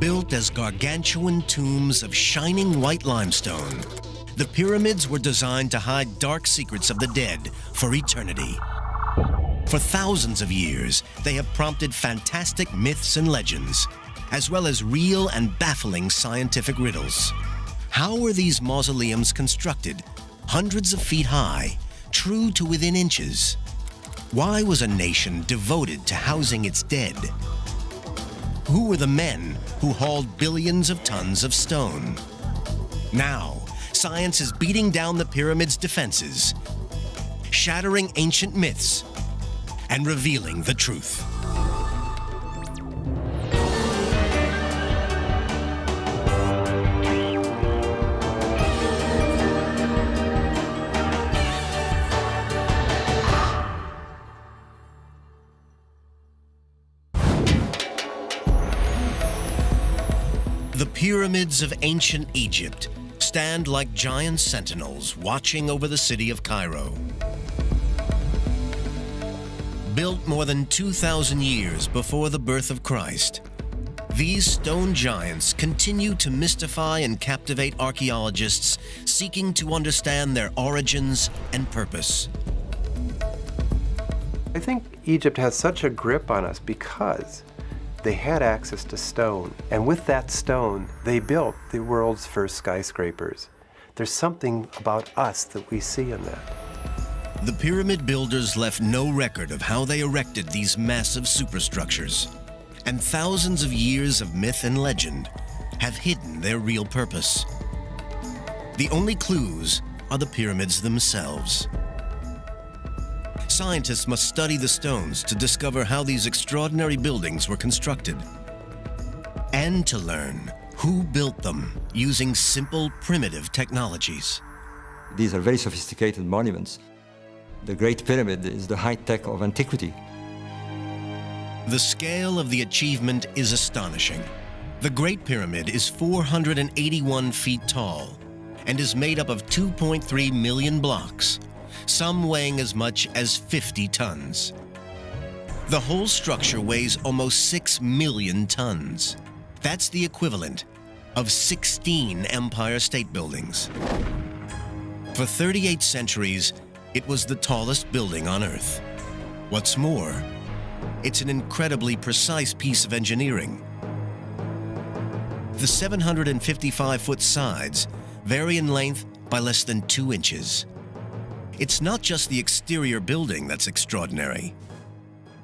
Built as gargantuan tombs of shining white limestone, the pyramids were designed to hide dark secrets of the dead for eternity. For thousands of years, they have prompted fantastic myths and legends, as well as real and baffling scientific riddles. How were these mausoleums constructed, hundreds of feet high, true to within inches? Why was a nation devoted to housing its dead? Who were the men who hauled billions of tons of stone? Now, science is beating down the pyramids' defenses, shattering ancient myths, and revealing the truth. The pyramids of ancient Egypt stand like giant sentinels watching over the city of Cairo. Built more than 2,000 years before the birth of Christ, these stone giants continue to mystify and captivate archaeologists seeking to understand their origins and purpose. I think Egypt has such a grip on us because they had access to stone, and with that stone, they built the world's first skyscrapers. There's something about us that we see in that. The pyramid builders left no record of how they erected these massive superstructures, and thousands of years of myth and legend have hidden their real purpose. The only clues are the pyramids themselves. Scientists must study the stones to discover how these extraordinary buildings were constructed, and to learn who built them using simple, primitive technologies. These are very sophisticated monuments. The Great Pyramid is the high-tech of antiquity. The scale of the achievement is astonishing. The Great Pyramid is 481 feet tall and is made up of 2.3 million blocks, some weighing as much as 50 tons. The whole structure weighs almost 6 million tons. That's the equivalent of 16 Empire State Buildings. For 38 centuries, it was the tallest building on Earth. What's more, it's an incredibly precise piece of engineering. The 755-foot sides vary in length by less than 2 inches. It's not just the exterior building that's extraordinary.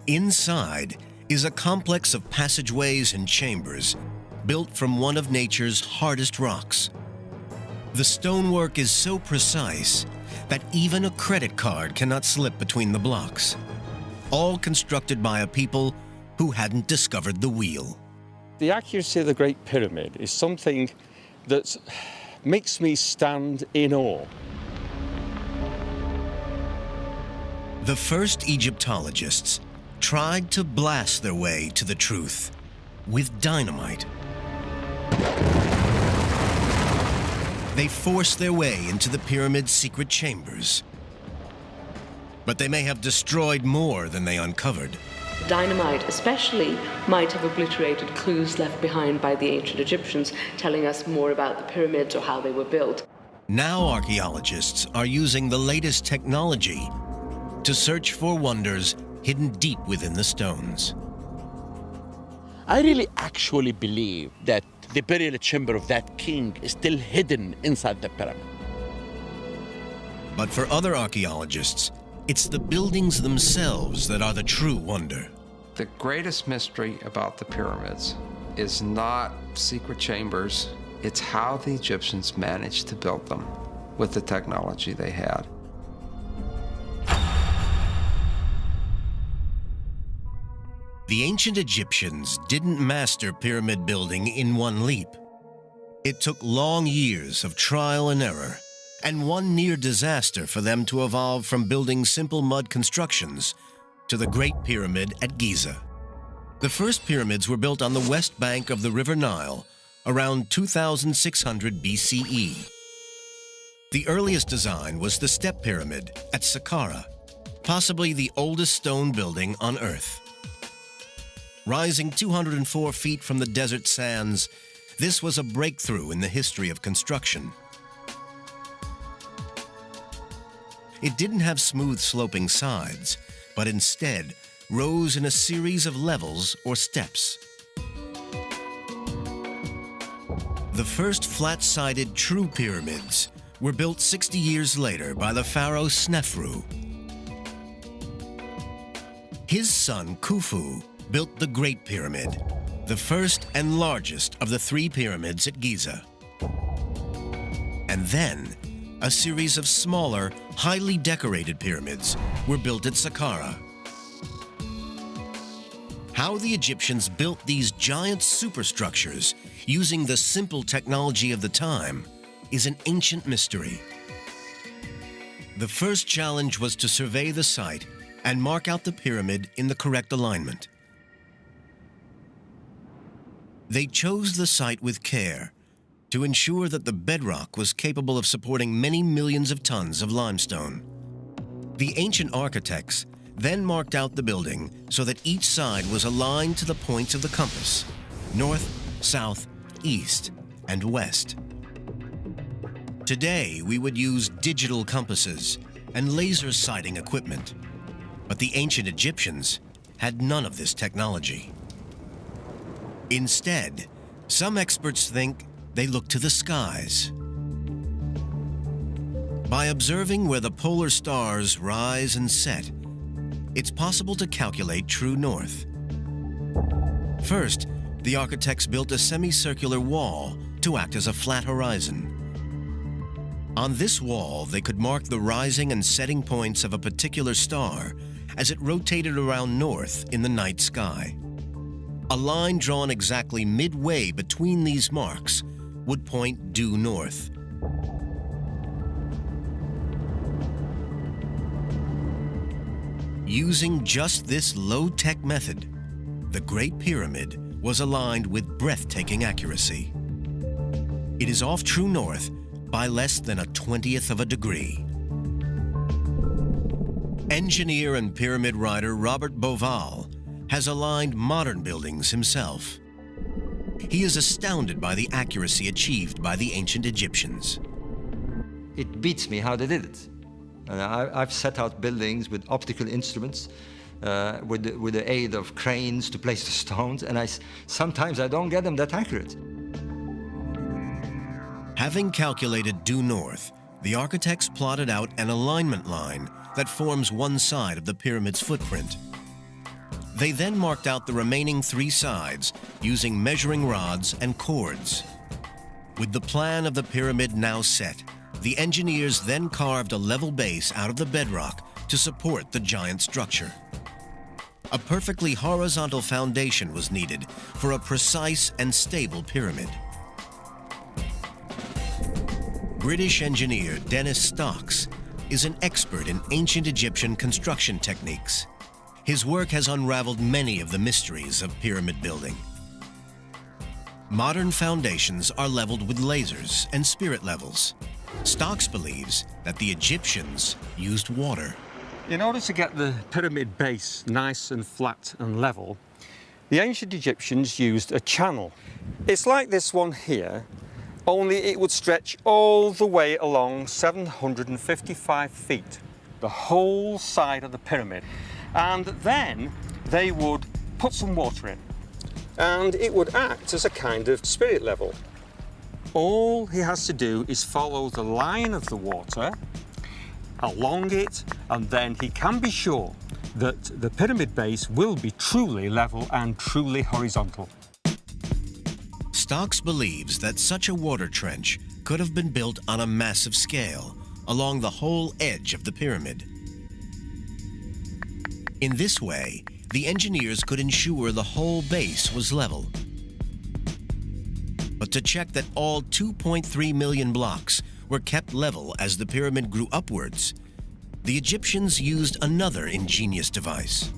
Inside is a complex of passageways and chambers built from one of nature's hardest rocks. The stonework is so precise that even a credit card cannot slip between the blocks, all constructed by a people who hadn't discovered the wheel. The accuracy of the Great Pyramid is something that makes me stand in awe. The first Egyptologists tried to blast their way to the truth with dynamite. They forced their way into the pyramid's secret chambers. But they may have destroyed more than they uncovered. Dynamite especially might have obliterated clues left behind by the ancient Egyptians, telling us more about the pyramids or how they were built. Now archaeologists are using the latest technology to search for wonders hidden deep within the stones. I really actually believe that the burial chamber of that king is still hidden inside the pyramid. But for other archaeologists, it's the buildings themselves that are the true wonder. The greatest mystery about the pyramids is not secret chambers, it's how the Egyptians managed to build them with the technology they had. The ancient Egyptians didn't master pyramid building in one leap. It took long years of trial and error, and one near disaster for them to evolve from building simple mud constructions to the Great Pyramid at Giza. The first pyramids were built on the west bank of the River Nile around 2600 BCE. The earliest design was the Step Pyramid at Saqqara, possibly the oldest stone building on Earth. Rising 204 feet from the desert sands, this was a breakthrough in the history of construction. It didn't have smooth sloping sides, but instead rose in a series of levels or steps. The first flat-sided true pyramids were built 60 years later by the pharaoh Snefru. His son Khufu built the Great Pyramid, the first and largest of the 3 pyramids at Giza. And then, a series of smaller, highly decorated pyramids were built at Saqqara. How the Egyptians built these giant superstructures using the simple technology of the time is an ancient mystery. The first challenge was to survey the site and mark out the pyramid in the correct alignment. They chose the site with care to ensure that the bedrock was capable of supporting many millions of tons of limestone. The ancient architects then marked out the building so that each side was aligned to the points of the compass: north, south, east, and west. Today, we would use digital compasses and laser sighting equipment, but the ancient Egyptians had none of this technology. Instead, some experts think they looked to the skies. By observing where the polar stars rise and set, it's possible to calculate true north. First, the architects built a semicircular wall to act as a flat horizon. On this wall, they could mark the rising and setting points of a particular star as it rotated around north in the night sky. A line drawn exactly midway between these marks would point due north. Using just this low-tech method, the Great Pyramid was aligned with breathtaking accuracy. It is off true north by less than a 20th of a degree. Engineer and pyramid rider Robert Bauval has aligned modern buildings himself. He is astounded by the accuracy achieved by the ancient Egyptians. It beats me how they did it. I've set out buildings with optical instruments, with the aid of cranes to place the stones, and sometimes I don't get them that accurate. Having calculated due north, the architects plotted out an alignment line that forms one side of the pyramid's footprint. They then marked out the remaining 3 sides using measuring rods and cords. With the plan of the pyramid now set, the engineers then carved a level base out of the bedrock to support the giant structure. A perfectly horizontal foundation was needed for a precise and stable pyramid. British engineer Dennis Stocks is an expert in ancient Egyptian construction techniques. His work has unraveled many of the mysteries of pyramid building. Modern foundations are leveled with lasers and spirit levels. Stocks believes that the Egyptians used water. In order to get the pyramid base nice and flat and level, the ancient Egyptians used a channel. It's like this one here, only it would stretch all the way along 755 feet, the whole side of the pyramid. And then they would put some water in, and it would act as a kind of spirit level. All he has to do is follow the line of the water along it, and then he can be sure that the pyramid base will be truly level and truly horizontal. Stocks believes that such a water trench could have been built on a massive scale along the whole edge of the pyramid. In this way, the engineers could ensure the whole base was level. But to check that all 2.3 million blocks were kept level as the pyramid grew upwards, the Egyptians used another ingenious device.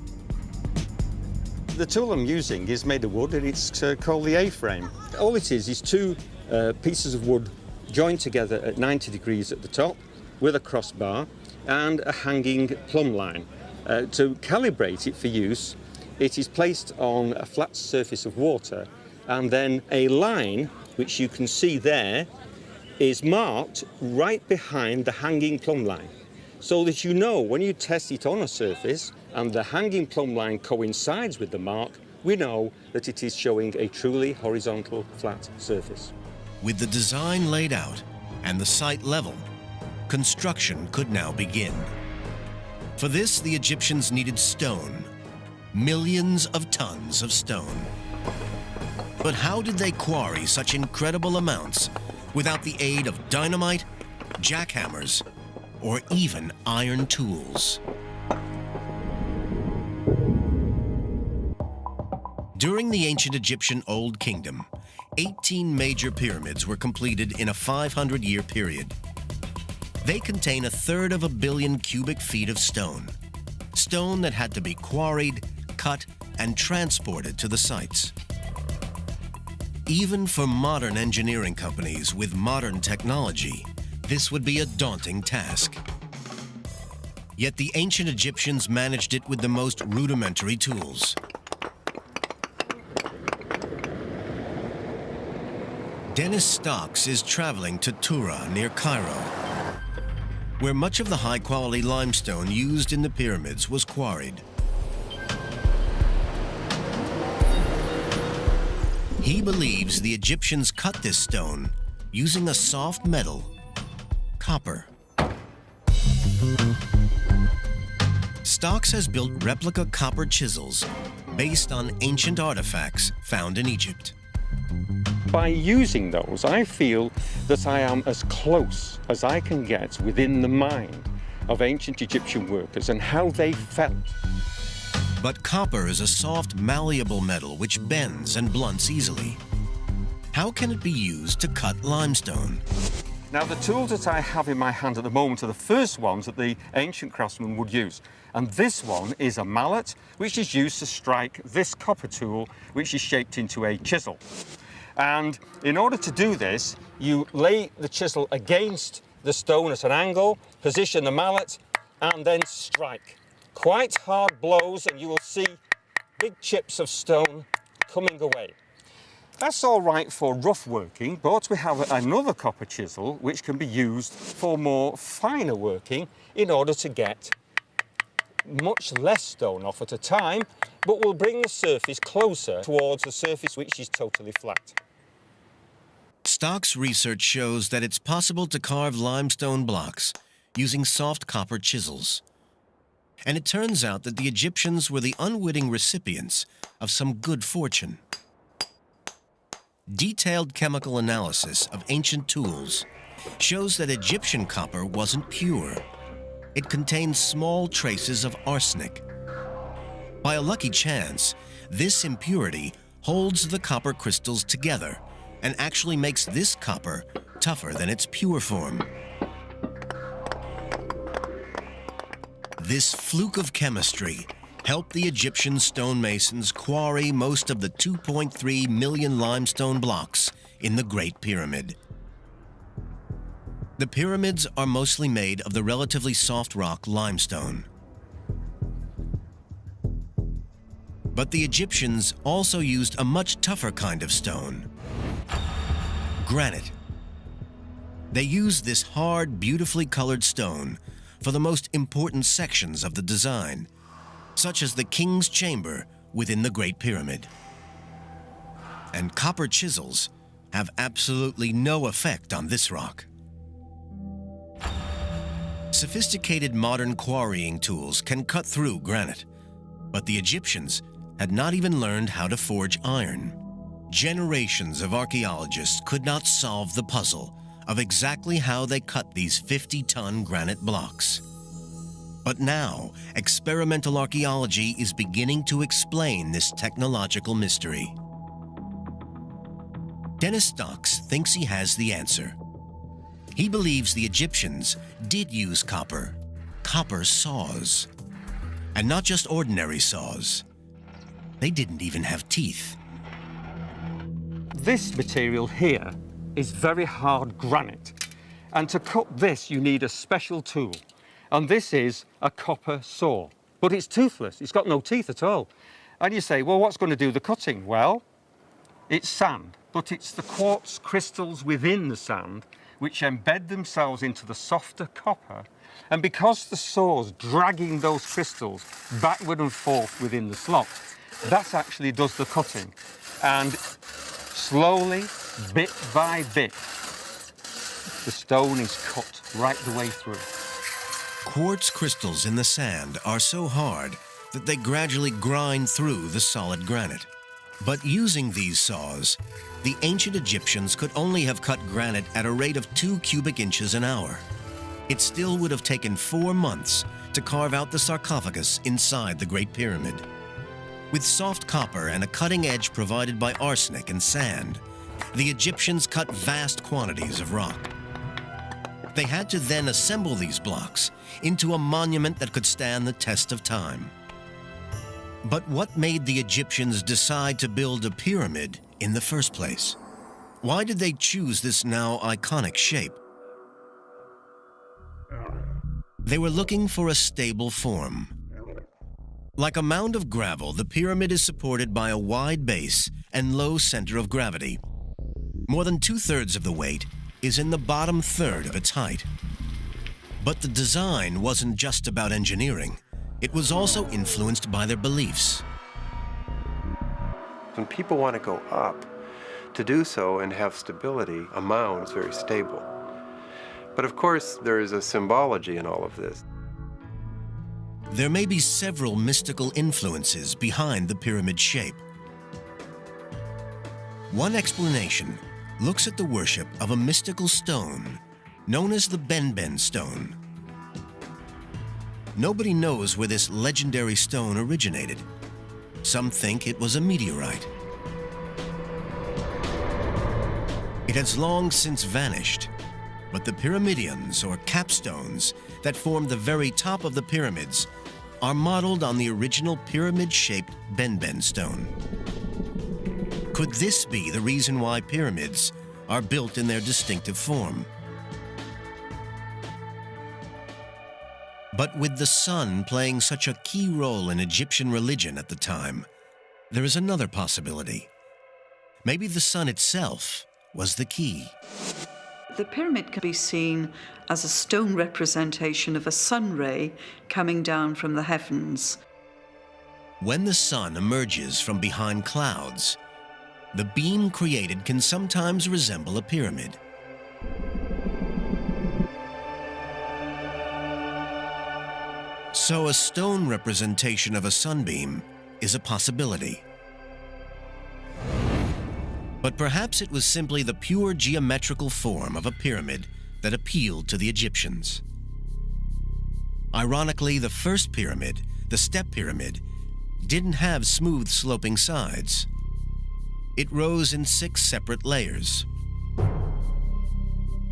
The tool I'm using is made of wood, and it's called the A-frame. All it is 2 pieces of wood joined together at 90 degrees at the top with a crossbar and a hanging plumb line to calibrate it for use It is placed on a flat surface of water, and then a line, which you can see there, is marked right behind the hanging plumb line, so that you know when you test it on a surface and the hanging plumb line coincides with the mark, we know that it is showing a truly horizontal flat surface. With the design laid out and the site level, construction could now begin. For this, the Egyptians needed stone, millions of tons of stone. But how did they quarry such incredible amounts without the aid of dynamite, jackhammers, or even iron tools? During the ancient Egyptian Old Kingdom, 18 major pyramids were completed in a 500-year period. They contain 1/3 of a billion cubic feet of stone that had to be quarried, cut, and transported to the sites. Even for modern engineering companies with modern technology, this would be a daunting task. Yet the ancient Egyptians managed it with the most rudimentary tools. Dennis Stocks is traveling to Tura near Cairo, where much of the high-quality limestone used in the pyramids was quarried. He believes the Egyptians cut this stone using a soft metal, copper. Stocks has built replica copper chisels based on ancient artifacts found in Egypt. By using those, I feel that I am as close as I can get within the mind of ancient Egyptian workers and how they felt. But copper is a soft, malleable metal which bends and blunts easily. How can it be used to cut limestone? Now, the tools that I have in my hand at the moment are the first ones that the ancient craftsmen would use. And this one is a mallet, which is used to strike this copper tool, which is shaped into a chisel. And in order to do this, you lay the chisel against the stone at an angle, position the mallet, and then strike. Quite hard blows, and you will see big chips of stone coming away. That's all right for rough working, but we have another copper chisel which can be used for more finer working in order to get much less stone off at a time, but will bring the surface closer towards the surface which is totally flat. Stocks' research shows that it's possible to carve limestone blocks using soft copper chisels. And it turns out that the Egyptians were the unwitting recipients of some good fortune. Detailed chemical analysis of ancient tools shows that Egyptian copper wasn't pure. It contained small traces of arsenic. By a lucky chance, this impurity holds the copper crystals together and actually makes this copper tougher than its pure form. This fluke of chemistry helped the Egyptian stonemasons quarry most of the 2.3 million limestone blocks in the Great Pyramid. The pyramids are mostly made of the relatively soft rock limestone. But the Egyptians also used a much tougher kind of stone, granite. They used this hard, beautifully colored stone for the most important sections of the design, such as the King's Chamber within the Great Pyramid. And copper chisels have absolutely no effect on this rock. Sophisticated modern quarrying tools can cut through granite, but the Egyptians had not even learned how to forge iron. Generations of archaeologists could not solve the puzzle of exactly how they cut these 50-ton granite blocks. But now, experimental archaeology is beginning to explain this technological mystery. Dennis Stocks thinks he has the answer. He believes the Egyptians did use copper saws. And not just ordinary saws. They didn't even have teeth. This material here is very hard granite, and to cut this you need a special tool, and this is a copper saw, but it's toothless, it's got no teeth at all. And you say, well, what's going to do the cutting? Well, it's sand, but it's the quartz crystals within the sand which embed themselves into the softer copper. And because the saw's dragging those crystals backward and forth within the slot, that actually does the cutting. And slowly, bit by bit, the stone is cut right the way through. Quartz crystals in the sand are so hard that they gradually grind through the solid granite. But using these saws, the ancient Egyptians could only have cut granite at a rate of 2 cubic inches an hour. It still would have taken 4 months to carve out the sarcophagus inside the Great Pyramid. With soft copper and a cutting edge provided by arsenic and sand, the Egyptians cut vast quantities of rock. They had to then assemble these blocks into a monument that could stand the test of time. But what made the Egyptians decide to build a pyramid in the first place? Why did they choose this now iconic shape? They were looking for a stable form. Like a mound of gravel, the pyramid is supported by a wide base and low center of gravity. More than 2/3 of the weight is in the bottom third of its height. But the design wasn't just about engineering. It was also influenced by their beliefs. When people want to go up, to do so and have stability, a mound is very stable. But of course, there is a symbology in all of this. There may be several mystical influences behind the pyramid shape. One explanation looks at the worship of a mystical stone known as the Benben stone. Nobody knows where this legendary stone originated. Some think it was a meteorite. It has long since vanished, but the pyramidions, or capstones, that form the very top of the pyramids are modeled on the original pyramid-shaped Benben stone. Could this be the reason why pyramids are built in their distinctive form? But with the sun playing such a key role in Egyptian religion at the time, there is another possibility. Maybe the sun itself was the key. The pyramid can be seen as a stone representation of a sun ray coming down from the heavens. When the sun emerges from behind clouds, the beam created can sometimes resemble a pyramid. So a stone representation of a sunbeam is a possibility. But perhaps it was simply the pure geometrical form of a pyramid that appealed to the Egyptians. Ironically, the first pyramid, the Step Pyramid, didn't have smooth sloping sides. It rose in 6 separate layers.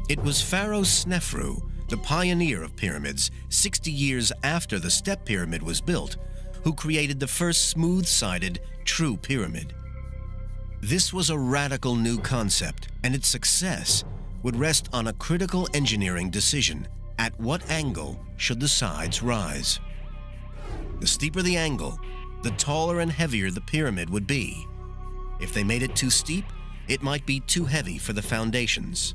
It was Pharaoh Snefru, the pioneer of pyramids, 60 years after the Step Pyramid was built, who created the first smooth-sided, true pyramid. This was a radical new concept, and its success would rest on a critical engineering decision. At what angle should the sides rise? The steeper the angle, the taller and heavier the pyramid would be. If they made it too steep, it might be too heavy for the foundations.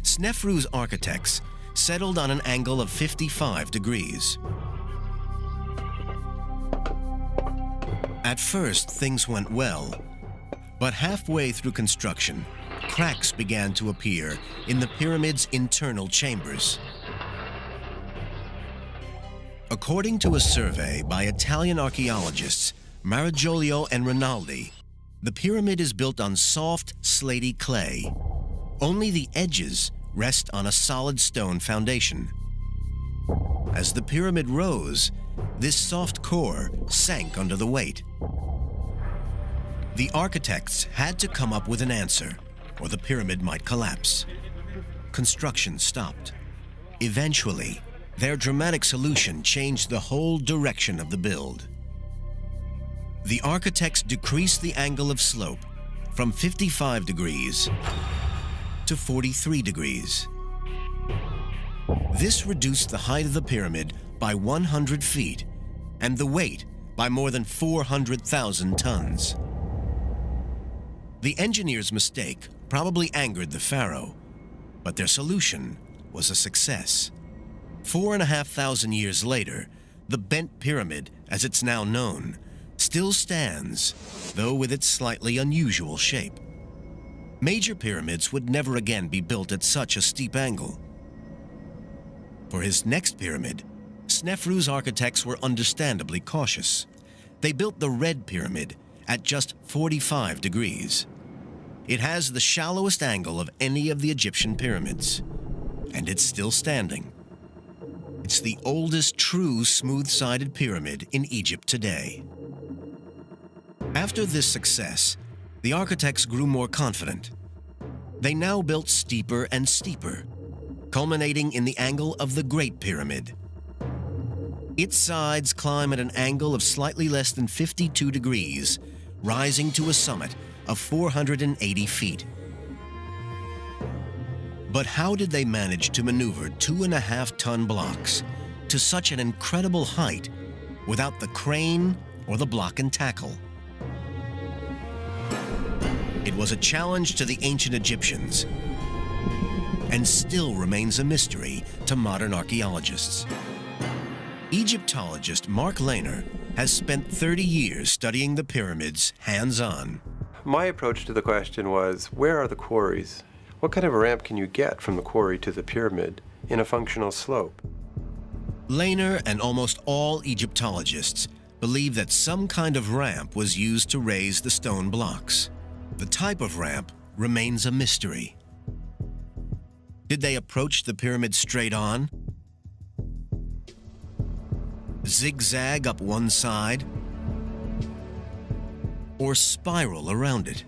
Snefru's architects settled on an angle of 55 degrees. At first, things went well, but halfway through construction, cracks began to appear in the pyramid's internal chambers. According to a survey by Italian archaeologists Marigiolio and Rinaldi, the pyramid is built on soft, slaty clay. Only the edges rest on a solid stone foundation. As the pyramid rose, this soft core sank under the weight. The architects had to come up with an answer, or the pyramid might collapse. Construction stopped. Eventually, their dramatic solution changed the whole direction of the build. The architects decreased the angle of slope from 55 degrees to 43 degrees. This reduced the height of the pyramid by 100 feet and the weight by more than 400,000 tons. The engineer's mistake probably angered the pharaoh, but their solution was a success. 4,500 years later, the bent pyramid, as it's now known, still stands, though with its slightly unusual shape. Major pyramids would never again be built at such a steep angle. For his next pyramid, Snefru's architects were understandably cautious. They built the Red Pyramid at just 45 degrees. It has the shallowest angle of any of the Egyptian pyramids, and it's still standing. It's the oldest true smooth-sided pyramid in Egypt today. After this success, the architects grew more confident. They now built steeper and steeper, culminating in the angle of the Great Pyramid. Its sides climb at an angle of slightly less than 52 degrees, rising to a summit of 480 feet. But how did they manage to maneuver 2.5-ton blocks to such an incredible height without the crane or the block and tackle? It was a challenge to the ancient Egyptians, and still remains a mystery to modern archaeologists. Egyptologist Mark Lehner has spent 30 years studying the pyramids hands-on. My approach to the question was, where are the quarries? What kind of a ramp can you get from the quarry to the pyramid in a functional slope? Lehner and almost all Egyptologists believe that some kind of ramp was used to raise the stone blocks. The type of ramp remains a mystery. Did they approach the pyramid straight on? Zigzag up one side? Or spiral around it?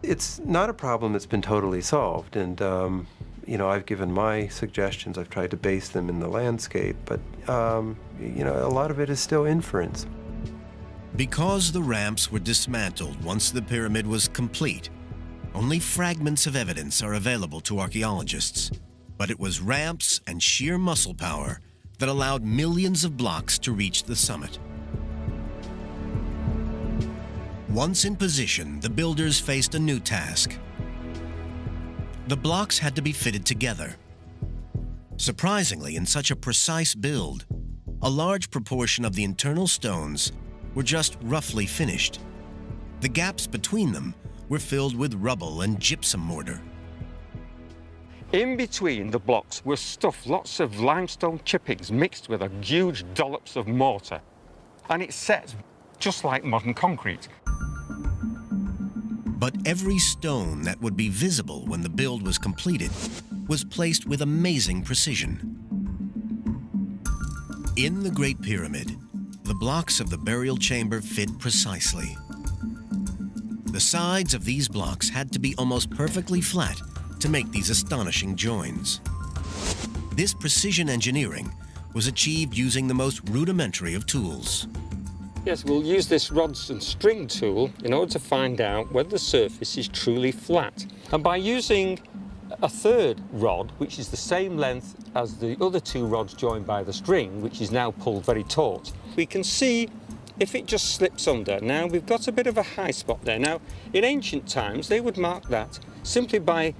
It's not a problem that's been totally solved, and I've given my suggestions. I've tried to base them in the landscape, but a lot of it is still inference. Because the ramps were dismantled once the pyramid was complete, only fragments of evidence are available to archaeologists. But it was ramps and sheer muscle power that allowed millions of blocks to reach the summit. Once in position, the builders faced a new task. The blocks had to be fitted together. Surprisingly, in such a precise build, a large proportion of the internal stones were just roughly finished. The gaps between them were filled with rubble and gypsum mortar. In between the blocks were stuffed lots of limestone chippings mixed with a huge dollops of mortar. And it sets just like modern concrete. But every stone that would be visible when the build was completed was placed with amazing precision. In the Great Pyramid, the blocks of the burial chamber fit precisely. The sides of these blocks had to be almost perfectly flat to make these astonishing joins. This precision engineering was achieved using the most rudimentary of tools. Yes, we'll use this rods and string tool in order to find out whether the surface is truly flat. And by using a third rod, which is the same length as the other two rods joined by the string, which is now pulled very taut, we can see if it just slips under. Now, we've got a bit of a high spot there. Now, in ancient times, they would mark that simply by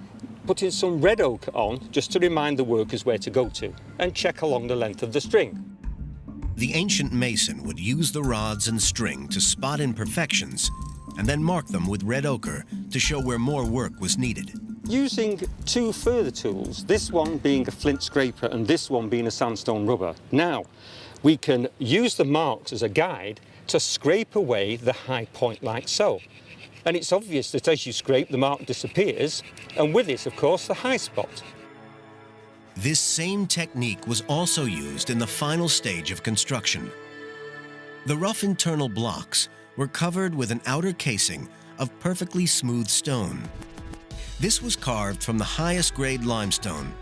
putting some red ochre on, just to remind the workers where to go to, and check along the length of the string. The ancient mason would use the rods and string to spot imperfections and then mark them with red ochre to show where more work was needed. Using two further tools, this one being a flint scraper and this one being a sandstone rubber, now we can use the marks as a guide to scrape away the high point like so. And it's obvious that as you scrape, the mark disappears, and with it, of course, the high spot. This same technique was also used in the final stage of construction. The rough internal blocks were covered with an outer casing of perfectly smooth stone. This was carved from the highest grade limestone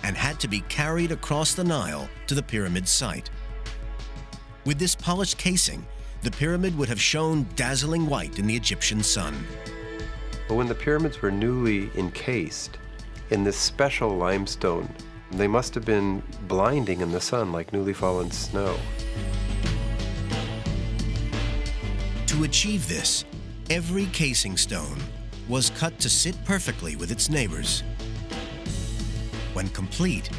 and had to be carried across the Nile to the pyramid site. With this polished casing, the pyramid would have shone dazzling white in the Egyptian sun. But when the pyramids were newly encased in this special limestone They must have been blinding in the sun like newly fallen snow. To achieve this, every casing stone was cut to sit perfectly with its neighbors. When complete,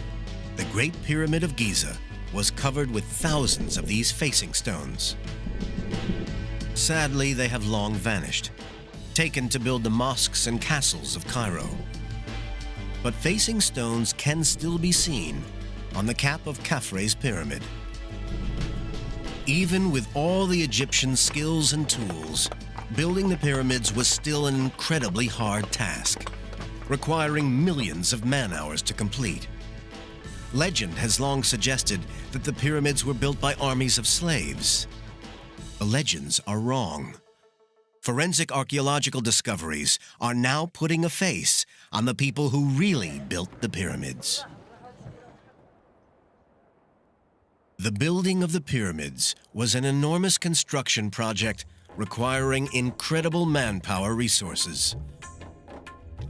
the Great Pyramid of Giza was covered with thousands of these facing stones. Sadly, they have long vanished, taken to build the mosques and castles of Cairo. But facing stones can still be seen on the cap of Khafre's pyramid. Even with all the Egyptian skills and tools, building the pyramids was still an incredibly hard task, requiring millions of man-hours to complete. Legend has long suggested that the pyramids were built by armies of slaves. The legends are wrong. Forensic archaeological discoveries are now putting a face on the people who really built the pyramids. The building of the pyramids was an enormous construction project requiring incredible manpower resources.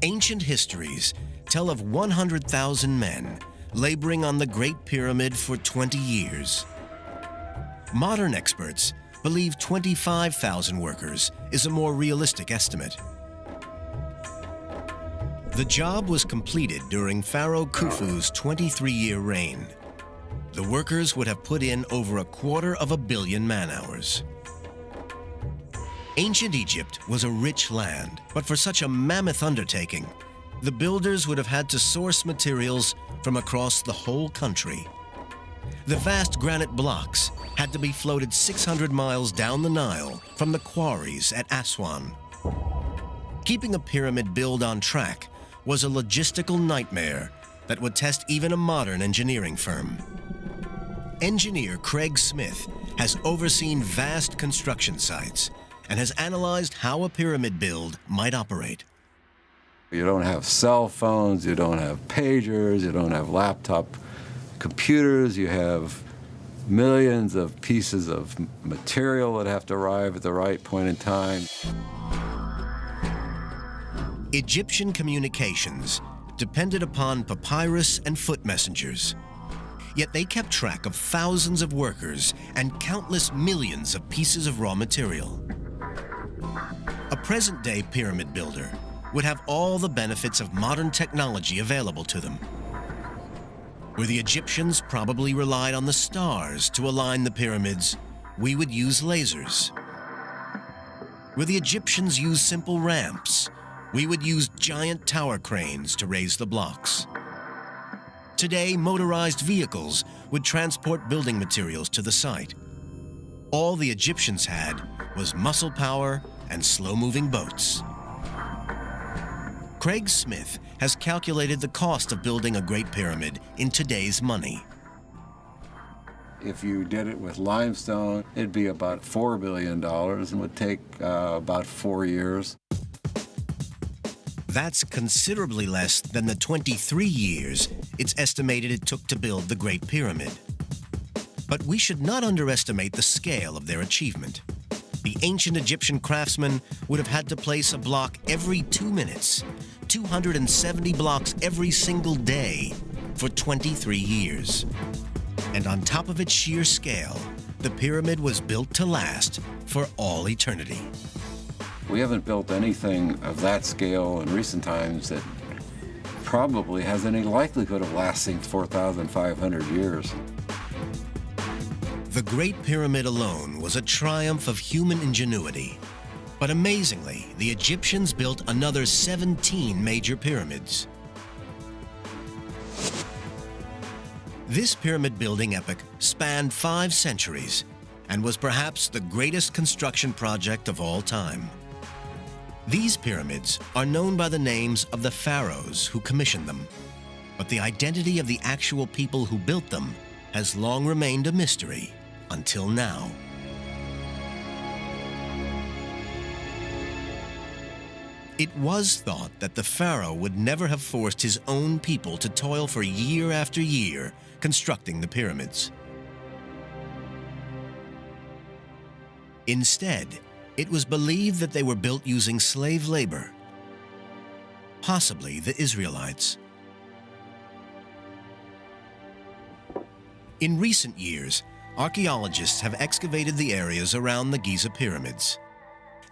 Ancient histories tell of 100,000 men laboring on the Great Pyramid for 20 years. Modern experts believe 25,000 workers is a more realistic estimate. The job was completed during Pharaoh Khufu's 23-year reign. The workers would have put in over 250 million man-hours. Ancient Egypt was a rich land, but for such a mammoth undertaking, the builders would have had to source materials from across the whole country. The vast granite blocks had to be floated 600 miles down the Nile from the quarries at Aswan. Keeping a pyramid build on track was a logistical nightmare that would test even a modern engineering firm. Engineer Craig Smith has overseen vast construction sites and has analyzed how a pyramid build might operate. You don't have cell phones, you don't have pagers, you don't have laptop computers, you have millions of pieces of material that have to arrive at the right point in time. Egyptian communications depended upon papyrus and foot messengers. Yet they kept track of thousands of workers and countless millions of pieces of raw material. A present-day pyramid builder would have all the benefits of modern technology available to them. Where the Egyptians probably relied on the stars to align the pyramids, we would use lasers. Where the Egyptians used simple ramps, we would use giant tower cranes to raise the blocks. Today, motorized vehicles would transport building materials to the site. All the Egyptians had was muscle power and slow-moving boats. Craig Smith has calculated the cost of building a Great Pyramid in today's money. If you did it with limestone, it'd be about $4 billion and would take about 4 years. That's considerably less than the 23 years it's estimated it took to build the Great Pyramid. But we should not underestimate the scale of their achievement. The ancient Egyptian craftsmen would have had to place a block every 2 minutes, 270 blocks every single day for 23 years. And on top of its sheer scale, the pyramid was built to last for all eternity. We haven't built anything of that scale in recent times that probably has any likelihood of lasting 4,500 years. The Great Pyramid alone was a triumph of human ingenuity. But amazingly, the Egyptians built another 17 major pyramids. This pyramid building epic spanned 5 centuries and was perhaps the greatest construction project of all time. These pyramids are known by the names of the pharaohs who commissioned them, but the identity of the actual people who built them has long remained a mystery until now. It was thought that the pharaoh would never have forced his own people to toil for year after year constructing the pyramids. Instead, it was believed that they were built using slave labor, possibly the Israelites. In recent years, archaeologists have excavated the areas around the Giza pyramids.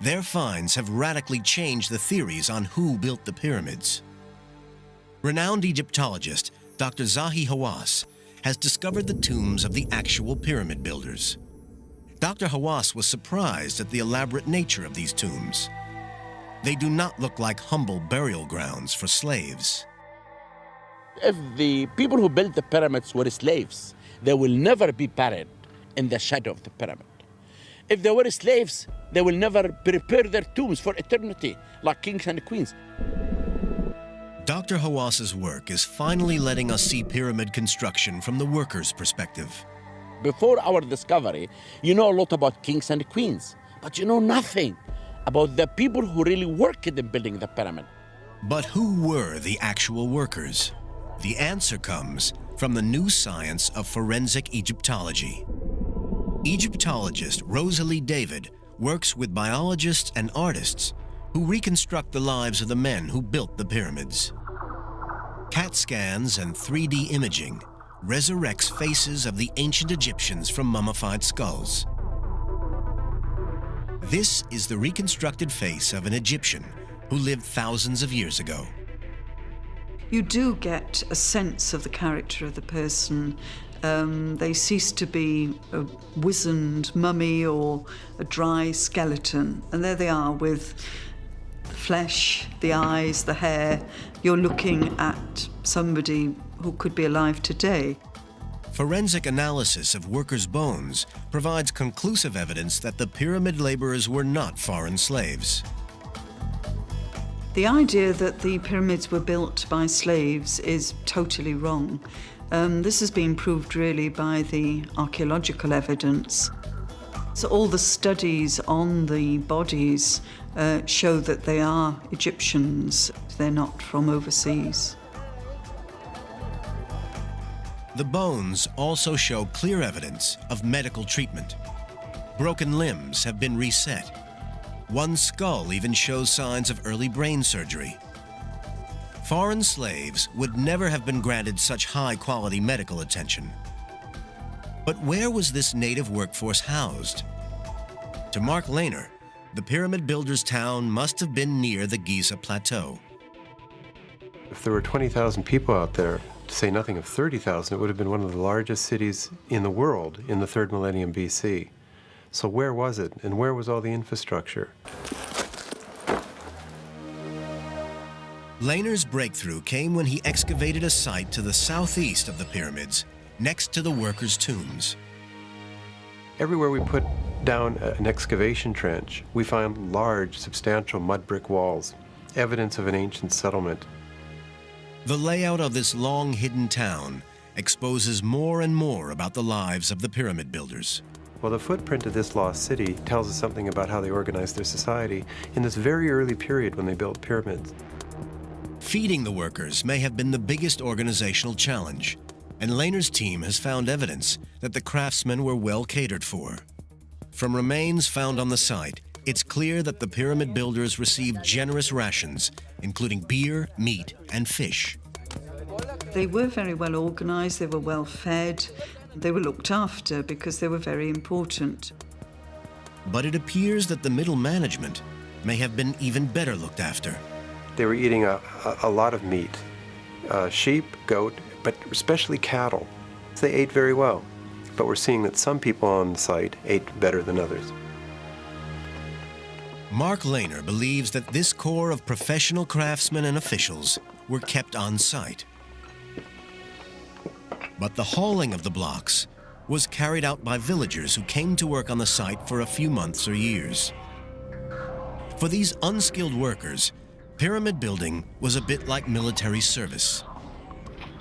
Their finds have radically changed the theories on who built the pyramids. Renowned Egyptologist Dr. Zahi Hawass has discovered the tombs of the actual pyramid builders. Dr. Hawass was surprised at the elaborate nature of these tombs. They do not look like humble burial grounds for slaves. If the people who built the pyramids were slaves, they will never be buried in the shadow of the pyramid. If they were slaves, they will never prepare their tombs for eternity, like kings and queens. Dr. Hawass's work is finally letting us see pyramid construction from the workers' perspective. Before our discovery, you know a lot about kings and queens, but you know nothing about the people who really worked in building the pyramid. But who were the actual workers? The answer comes from the new science of forensic Egyptology. Egyptologist Rosalie David works with biologists and artists who reconstruct the lives of the men who built the pyramids. CAT scans and 3D imaging resurrects faces of the ancient Egyptians from mummified skulls. This is the reconstructed face of an Egyptian who lived thousands of years ago. You do get a sense of the character of the person. They cease to be a wizened mummy or a dry skeleton. And there they are with the flesh, the eyes, the hair. You're looking at somebody who could be alive today. Forensic analysis of workers' bones provides conclusive evidence that the pyramid laborers were not foreign slaves. The idea that the pyramids were built by slaves is totally wrong. This has been proved really by the archaeological evidence. So all the studies on the bodies show that they are Egyptians. They're not from overseas. The bones also show clear evidence of medical treatment. Broken limbs have been reset. One skull even shows signs of early brain surgery. Foreign slaves would never have been granted such high-quality medical attention. But where was this native workforce housed? To Mark Lehner, the pyramid builders' town must have been near the Giza Plateau. If there were 20,000 people out there, to say nothing of 30,000, it would have been one of the largest cities in the world in the 3rd millennium BC. So where was it, and where was all the infrastructure? Lehner's breakthrough came when he excavated a site to the southeast of the pyramids, next to the workers' tombs. Everywhere we put down an excavation trench, we found large, substantial mud brick walls, evidence of an ancient settlement. The layout of this long-hidden town exposes more and more about the lives of the pyramid builders. Well, the footprint of this lost city tells us something about how they organized their society in this very early period when they built pyramids. Feeding the workers may have been the biggest organizational challenge, and Lehner's team has found evidence that the craftsmen were well catered for. From remains found on the site, it's clear that the pyramid builders received generous rations, including beer, meat, and fish. They were very well organized, they were well fed, they were looked after because they were very important. But it appears that the middle management may have been even better looked after. They were eating a lot of meat, sheep, goat, but especially cattle. They ate very well, but we're seeing that some people on the site ate better than others. Mark Lehner believes that this core of professional craftsmen and officials were kept on site. But the hauling of the blocks was carried out by villagers who came to work on the site for a few months or years. For these unskilled workers, pyramid building was a bit like military service.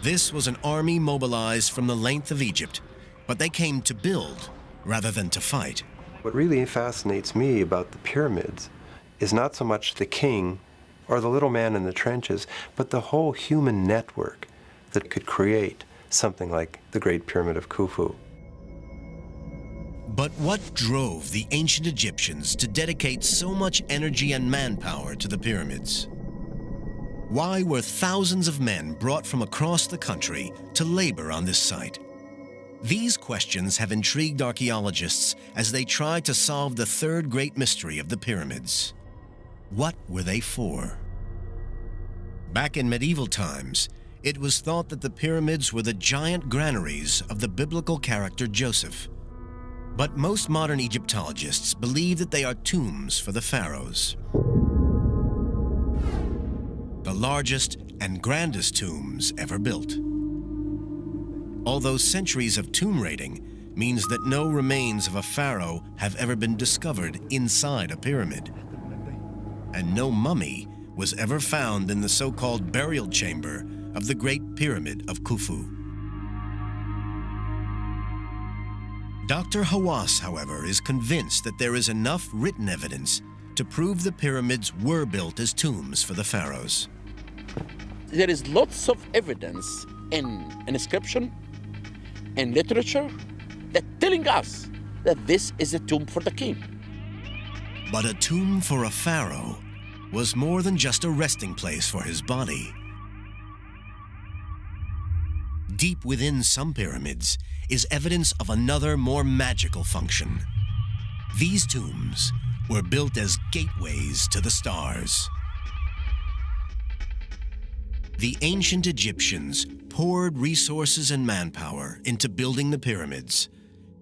This was an army mobilized from the length of Egypt, but they came to build rather than to fight. What really fascinates me about the pyramids is not so much the king or the little man in the trenches, but the whole human network that could create something like the Great Pyramid of Khufu. But what drove the ancient Egyptians to dedicate so much energy and manpower to the pyramids? Why were thousands of men brought from across the country to labor on this site? These questions have intrigued archaeologists as they try to solve the third great mystery of the pyramids. What were they for? Back in medieval times, it was thought that the pyramids were the giant granaries of the biblical character Joseph. But most modern Egyptologists believe that they are tombs for the pharaohs. The largest and grandest tombs ever built. Although centuries of tomb raiding means that no remains of a pharaoh have ever been discovered inside a pyramid. And no mummy was ever found in the so-called burial chamber of the Great Pyramid of Khufu. Dr. Hawass, however, is convinced that there is enough written evidence to prove the pyramids were built as tombs for the pharaohs. There is lots of evidence in inscription, in literature, that telling us that this is a tomb for the king. But a tomb for a pharaoh was more than just a resting place for his body. Deep within some pyramids is evidence of another, more magical function. These tombs were built as gateways to the stars. The ancient Egyptians poured resources and manpower into building the pyramids,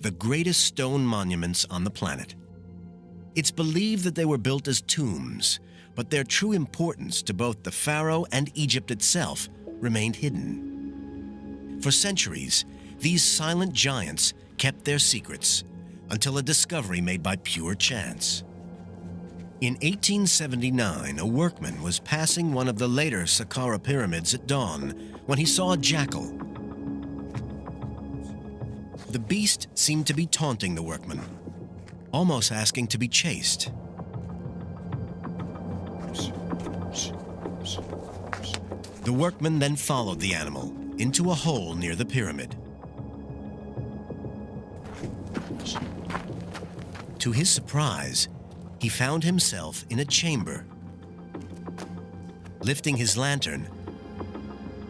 the greatest stone monuments on the planet. It's believed that they were built as tombs, but their true importance to both the pharaoh and Egypt itself remained hidden. For centuries, these silent giants kept their secrets until a discovery made by pure chance. In 1879, a workman was passing one of the later Saqqara pyramids at dawn when he saw a jackal. The beast seemed to be taunting the workman, almost asking to be chased. The workman then followed the animal into a hole near the pyramid. To his surprise, he found himself in a chamber. Lifting his lantern,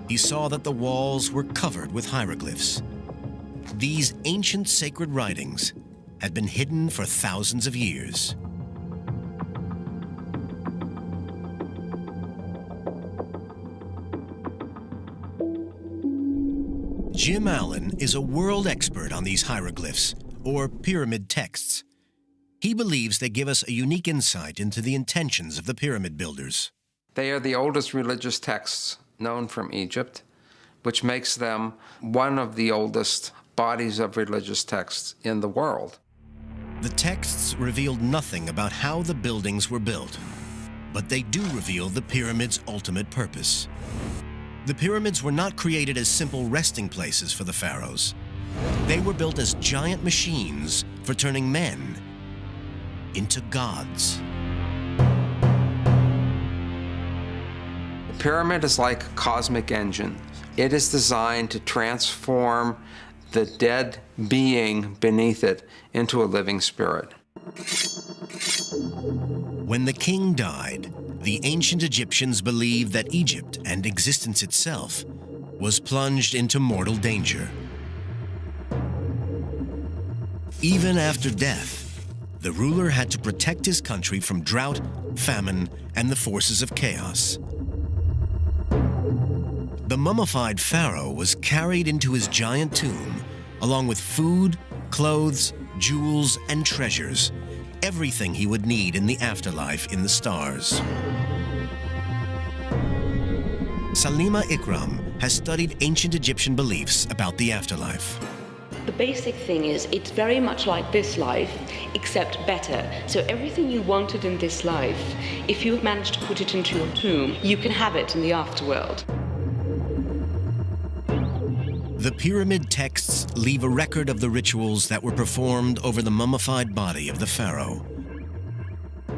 he saw that the walls were covered with hieroglyphs. These ancient sacred writings had been hidden for thousands of years. Jim Allen is a world expert on these hieroglyphs, or pyramid texts. He believes they give us a unique insight into the intentions of the pyramid builders. They are the oldest religious texts known from Egypt, which makes them one of the oldest bodies of religious texts in the world. The texts revealed nothing about how the buildings were built, but they do reveal the pyramid's ultimate purpose. The pyramids were not created as simple resting places for the pharaohs. They were built as giant machines for turning men into gods. The pyramid is like a cosmic engine. It is designed to transform the dead being beneath it into a living spirit. When the king died, the ancient Egyptians believed that Egypt and existence itself was plunged into mortal danger. Even after death, the ruler had to protect his country from drought, famine, and the forces of chaos. The mummified pharaoh was carried into his giant tomb, along with food, clothes, jewels, and treasures, everything he would need in the afterlife in the stars. Salima Ikram has studied ancient Egyptian beliefs about the afterlife. The basic thing is it's very much like this life, except better. So everything you wanted in this life, if you have managed to put it into your tomb, you can have it in the afterworld. The pyramid texts leave a record of the rituals that were performed over the mummified body of the pharaoh.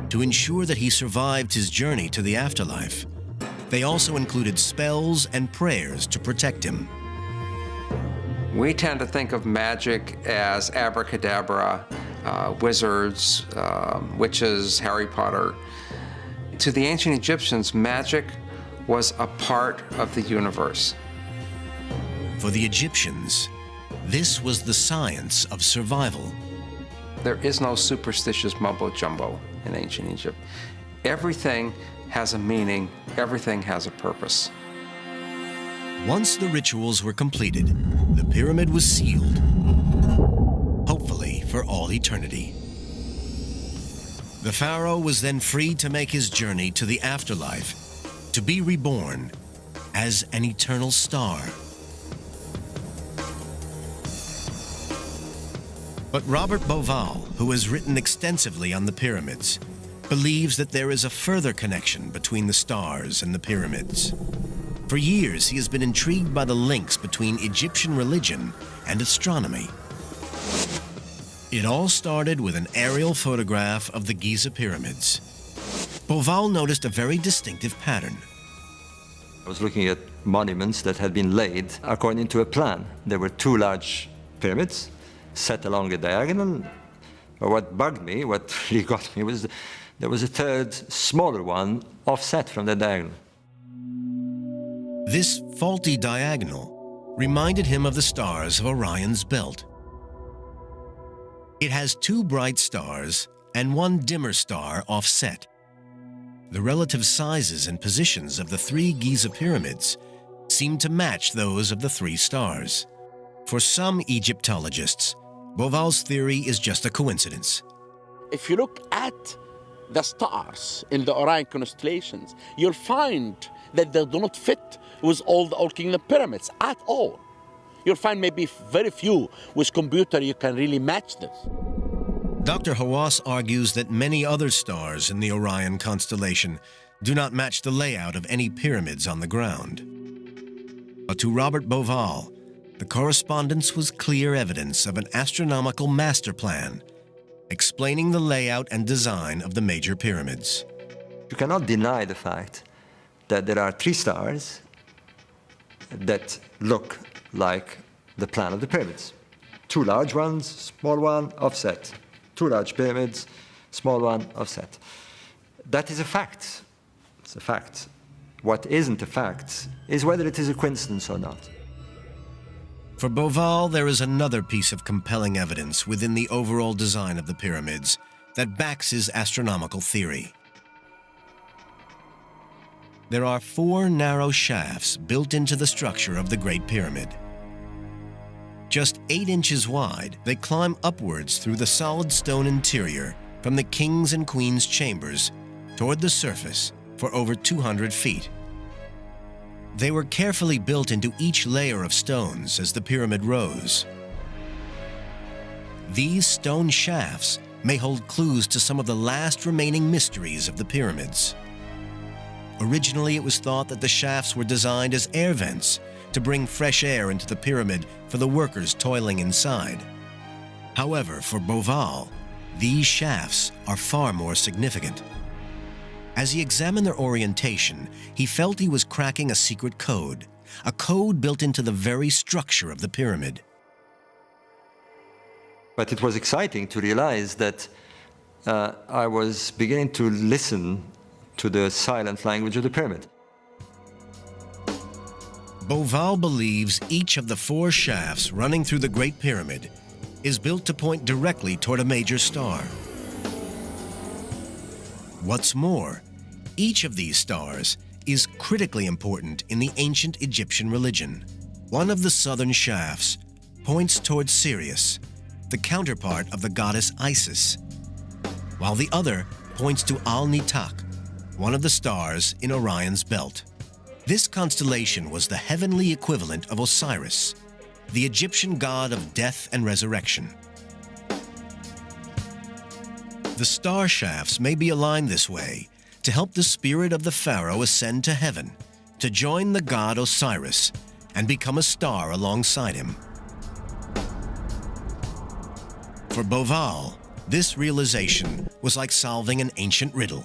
To ensure that he survived his journey to the afterlife, they also included spells and prayers to protect him. We tend to think of magic as abracadabra, wizards, witches, Harry Potter. To the ancient Egyptians, magic was a part of the universe. For the Egyptians, This was the science of survival. There is no superstitious mumbo-jumbo in ancient Egypt. Everything has a meaning, everything has a purpose. Once the rituals were completed, the pyramid was sealed, hopefully for all eternity. The pharaoh was then free to make his journey to the afterlife, to be reborn as an eternal star. But Robert Bauval, who has written extensively on the pyramids, believes that there is a further connection between the stars and the pyramids. For years, he has been intrigued by the links between Egyptian religion and astronomy. It all started with an aerial photograph of the Giza pyramids. Bauval noticed a very distinctive pattern. I was looking at monuments that had been laid according to a plan. There were two large pyramids set along a diagonal. But what bugged me, what really got me, was there was a third, smaller one offset from the diagonal. This faulty diagonal reminded him of the stars of Orion's belt. It has two bright stars and one dimmer star offset. The relative sizes and positions of the three Giza pyramids seem to match those of the three stars. For some Egyptologists, Bauval's theory is just a coincidence. If you look at the stars in the Orion constellations, you'll find that they do not fit with all the Old Kingdom pyramids at all. You'll find maybe very few with computer you can really match this. Dr. Hawass argues that many other stars in the Orion constellation do not match the layout of any pyramids on the ground. But to Robert Bauval, the correspondence was clear evidence of an astronomical master plan, explaining the layout and design of the major pyramids. You cannot deny the fact that there are three stars that look like the plan of the pyramids. Two large ones, small one, offset. Two large pyramids, small one, offset. That is a fact. It's a fact. What isn't a fact is whether it is a coincidence or not. For Bauval, there is another piece of compelling evidence within the overall design of the pyramids that backs his astronomical theory. There are 4 narrow shafts built into the structure of the Great Pyramid. Just 8 inches wide, they climb upwards through the solid stone interior from the king's and queen's chambers toward the surface for over 200 feet. They were carefully built into each layer of stones as the pyramid rose. These stone shafts may hold clues to some of the last remaining mysteries of the pyramids. Originally, it was thought that the shafts were designed as air vents to bring fresh air into the pyramid for the workers toiling inside. However, for Bauval, these shafts are far more significant. As he examined their orientation, he felt he was cracking a secret code, a code built into the very structure of the pyramid. But it was exciting to realize that I was beginning to listen to the silent language of the pyramid. Bauval believes each of the 4 shafts running through the Great Pyramid is built to point directly toward a major star. What's more, each of these stars is critically important in the ancient Egyptian religion. One of the southern shafts points towards Sirius, the counterpart of the goddess Isis, while the other points to Al-Nitak, one of the stars in Orion's belt. This constellation was the heavenly equivalent of Osiris, the Egyptian god of death and resurrection. The star shafts may be aligned this way to help the spirit of the pharaoh ascend to heaven, to join the god Osiris and become a star alongside him. For Bauval, this realization was like solving an ancient riddle.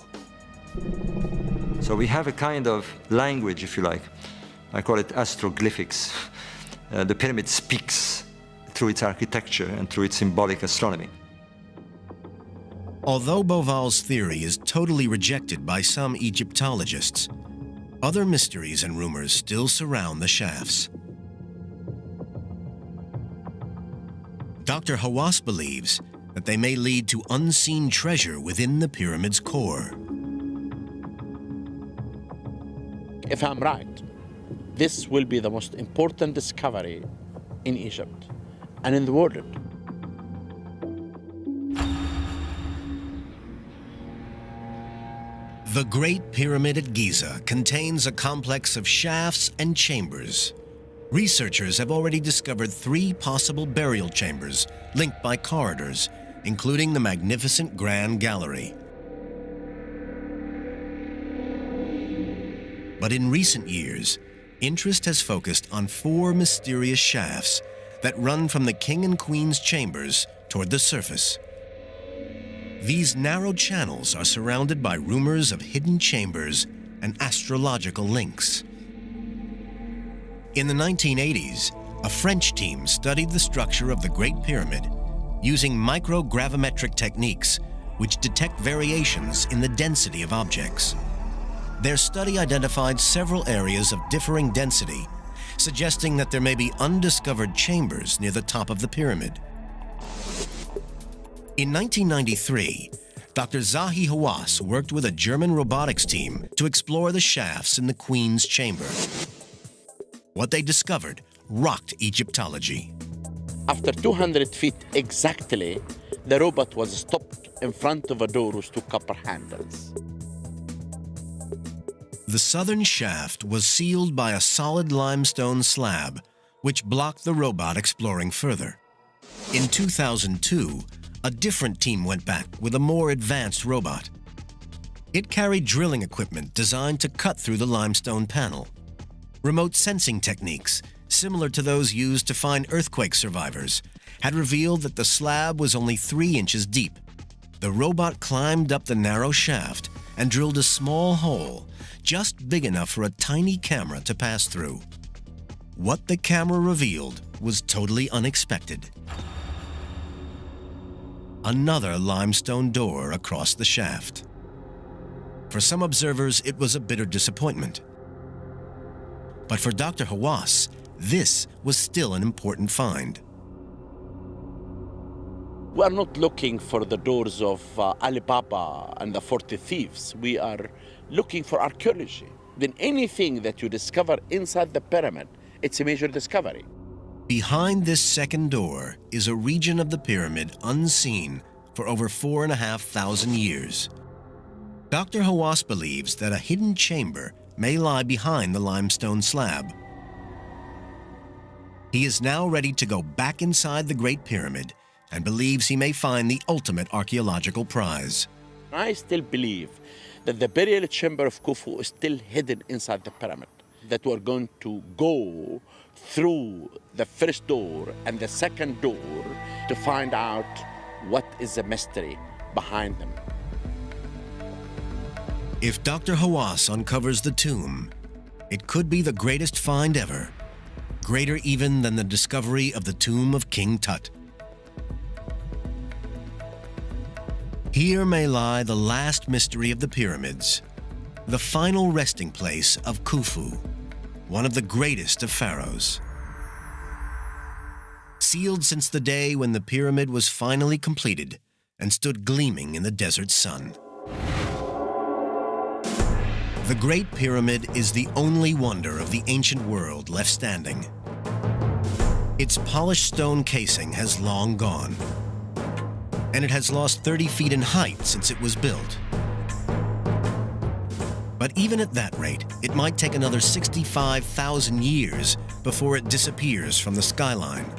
So we have a kind of language, if you like. I call it astroglyphics. The pyramid speaks through its architecture and through its symbolic astronomy. Although Bauval's theory is totally rejected by some Egyptologists, other mysteries and rumors still surround the shafts. Dr. Hawass believes that they may lead to unseen treasure within the pyramid's core. If I'm right, this will be the most important discovery in Egypt and in the world. The Great Pyramid at Giza contains a complex of shafts and chambers. Researchers have already discovered 3 possible burial chambers linked by corridors, including the magnificent Grand Gallery. But in recent years, interest has focused on 4 mysterious shafts that run from the King and Queen's chambers toward the surface. These narrow channels are surrounded by rumors of hidden chambers and astrological links. In the 1980s, a French team studied the structure of the Great Pyramid using microgravimetric techniques which detect variations in the density of objects. Their study identified several areas of differing density, suggesting that there may be undiscovered chambers near the top of the pyramid. In 1993, Dr. Zahi Hawass worked with a German robotics team to explore the shafts in the Queen's chamber. What they discovered rocked Egyptology. After 200 feet exactly, the robot was stopped in front of a door with 2 copper handles. The southern shaft was sealed by a solid limestone slab, which blocked the robot exploring further. In 2002, a different team went back with a more advanced robot. It carried drilling equipment designed to cut through the limestone panel. Remote sensing techniques, similar to those used to find earthquake survivors, had revealed that the slab was only 3 inches deep. The robot climbed up the narrow shaft and drilled a small hole, just big enough for a tiny camera to pass through. What the camera revealed was totally unexpected. Another limestone door across the shaft. For some observers, it was a bitter disappointment. But for Dr. Hawass, this was still an important find. We are not looking for the doors of Alibaba and the 40 thieves. We are looking for archaeology. Then anything that you discover inside the pyramid, it's a major discovery. Behind this second door is a region of the pyramid unseen for over 4,500 years. Dr. Hawass believes that a hidden chamber may lie behind the limestone slab. He is now ready to go back inside the Great Pyramid and believes he may find the ultimate archaeological prize. I still believe that the burial chamber of Khufu is still hidden inside the pyramid, that we're going to go through the first door and the second door to find out what is the mystery behind them. If Dr. Hawass uncovers the tomb, it could be the greatest find ever, greater even than the discovery of the tomb of King Tut. Here may lie the last mystery of the pyramids, the final resting place of Khufu, one of the greatest of pharaohs. Sealed since the day when the pyramid was finally completed and stood gleaming in the desert sun. The Great Pyramid is the only wonder of the ancient world left standing. Its polished stone casing has long gone, and it has lost 30 feet in height since it was built. But even at that rate, it might take another 65,000 years before it disappears from the skyline.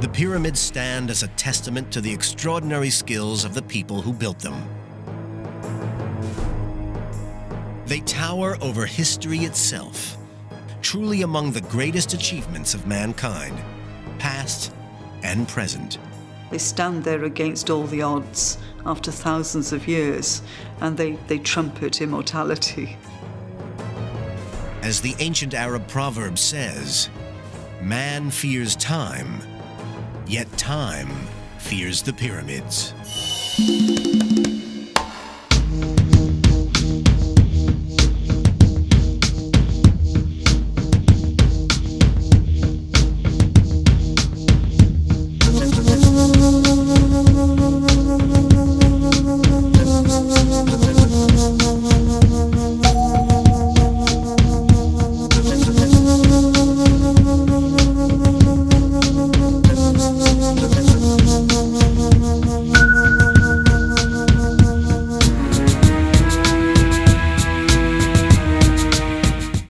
The pyramids stand as a testament to the extraordinary skills of the people who built them. They tower over history itself, truly among the greatest achievements of mankind, past and present. They stand there against all the odds after thousands of years, and they trumpet immortality. As the ancient Arab proverb says, man fears time, yet time fears the pyramids.